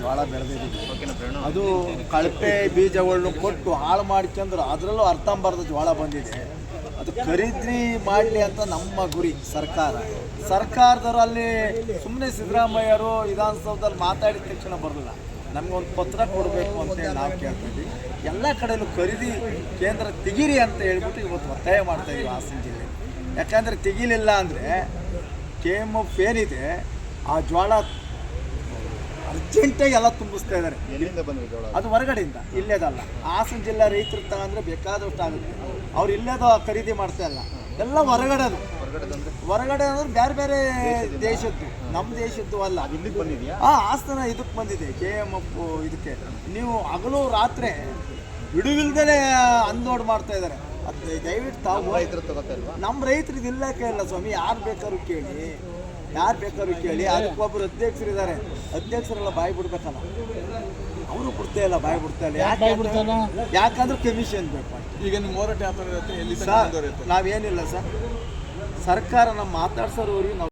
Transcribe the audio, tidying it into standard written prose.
ಜೋಳ ಬೆಳೆದಿದ್ದೀವಿ. ಅದು ಕಳಪೆ ಬೀಜಗಳನ್ನು ಕೊಟ್ಟು ಹಾಳು ಮಾಡ್ಕೊಂಡ್ರು ಅದರಲ್ಲೂ ಅರ್ಧಂಬರ್ಧ ಜೋಳ ಬಂದಿದೆ. ಅದು ಖರೀದಿ ಮಾಡಲಿ ಅಂತ ನಮ್ಮ ಗುರಿ. ಸರ್ಕಾರದವರು ಅಲ್ಲಿ ಸುಮ್ಮನೆ ಸಿದ್ದರಾಮಯ್ಯರು ವಿಧಾನಸೌಧದಲ್ಲಿ ಮಾತಾಡಿದ ತಕ್ಷಣ ಬರಲಿಲ್ಲ, ನಮಗೊಂದು ಪತ್ರ ಕೊಡಬೇಕು ಅಂತೇಳಿ ನಾವು ಕೇಳ್ತಾ ಇದ್ದೀವಿ. ಎಲ್ಲ ಕಡೆಯಲ್ಲೂ ಖರೀದಿ ಕೇಂದ್ರ ತೆಗೀರಿ ಅಂತ ಹೇಳ್ಬಿಟ್ಟು ಇವತ್ತು ಒತ್ತಾಯ ಮಾಡ್ತಾಯಿದ್ದೀವಿ ಹಾಸನ ಜಿಲ್ಲೆ. ಯಾಕಂದರೆ ತೆಗಿಲಿಲ್ಲ ಅಂದರೆ KMF ಏನಿದೆ ಆ ಜೋಳ ಅರ್ಜೆಂಟಾಗಿ ಎಲ್ಲ ತುಂಬಿಸ್ತಾ ಇದ್ದಾರೆ. ಅದು ಹೊರಗಡೆಯಿಂದ, ಇಲ್ಲೇದಲ್ಲ. ಹಾಸನ ಜಿಲ್ಲೆ ರೈತರು ತಗೊಂಡ್ರೆ ಬೇಕಾದಷ್ಟು ಆಗುತ್ತೆ. ಅವ್ರು ಇಲ್ಲೇದು ಖರೀದಿ ಮಾಡ್ತಾ ಇಲ್ಲ, ಎಲ್ಲ ಹೊರಗಡೆದು. ಹೊರಗಡೆ ಅಂದ್ರೆ ಬೇರೆ ಬೇರೆ ದೇಶದ್ದು, ನಮ್ಮ ದೇಶದ್ದು ಅಲ್ಲ. ಹಾಸನ ಇದಕ್ಕೆ ಬಂದಿದೆ KMF ಇದಕ್ಕೆ. ನೀವು ಹಗಲು ರಾತ್ರಿ ಬಿಡುವಿಲ್ದೇ ಅನ್ಲೋಡ್ ಮಾಡ್ತಾ ಇದ್ದಾರೆ. ಅದು ದಯವಿಟ್ಟು ತಾವು ನಮ್ಮ ರೈತರಿಗೆ ಇಲ್ಲಕ್ಕೆ ಇಲ್ಲ ಸ್ವಾಮಿ. ಯಾರು ಬೇಕಾದ್ರೂ ಕೇಳಿ. ಅದಕ್ಕೊಬ್ಬರು ಅಧ್ಯಕ್ಷರಿದ್ದಾರೆ, ಅಧ್ಯಕ್ಷರೆಲ್ಲ ಬಾಯಿ ಬಿಡ್ಬೇಕಲ್ಲ, ಅವರು ಬಿಡ್ತಾ ಇಲ್ಲ, ಬಾಯಿ ಬಿಡ್ತಾ ಇಲ್ಲ. ಯಾಕಂದ್ರೆ ಕಮಿಷನ್ ಬೇಕು. ಈಗ ನಿಮ್ಮ ಹೋರಾಟ ಯಾವ ಥರ ಇರುತ್ತೆ? ನಾವೇನಿಲ್ಲ ಸರ್, ಸರ್ಕಾರ ನಮ್ಮ ಮಾತಾಡ್ಸೋರವ್ರಿಗೆ ನಾವು